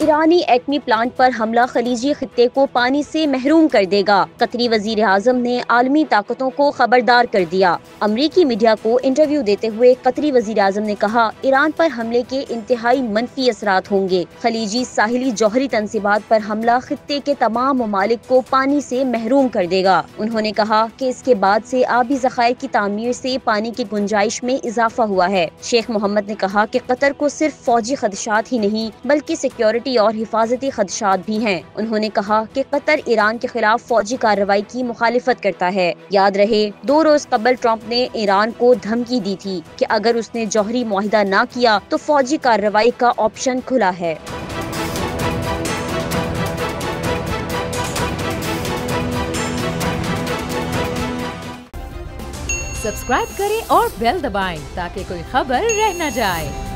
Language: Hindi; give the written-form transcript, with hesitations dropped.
ईरानी एटमी प्लांट पर हमला खलीजी खित्ते को पानी से महरूम कर देगा। कतरी वजीर आजम ने आलमी ताकतों को खबरदार कर दिया। अमरीकी मीडिया को इंटरव्यू देते हुए कतरी वजीर आजम ने कहा, ईरान पर हमले के इंतहाई मनफी असरात होंगे। खलीजी साहिली जौहरी तंसीबात पर हमला खित्ते के तमाम ममालिक को पानी से महरूम कर देगा। उन्होंने कहा कि इसके बाद से आबी ज़खायर की तामीर से पानी की गुंजाइश में इजाफा हुआ है। शेख मोहम्मद ने कहा कि कतर को सिर्फ फौजी खदशात ही नहीं बल्कि सिक्योरिटी और हिफाजती खदशात भी हैं। उन्होंने कहा कि कतर ईरान के खिलाफ फौजी कार्रवाई की मुखालिफत करता है। याद रहे 2 रोज कबल ट्रंप ने ईरान को धमकी दी थी कि अगर उसने जौहरी मुआहिदा न किया तो फौजी कार्रवाई का ऑप्शन खुला है। सब्सक्राइब करें और बेल दबाएं ताकि कोई खबर रह न जाए।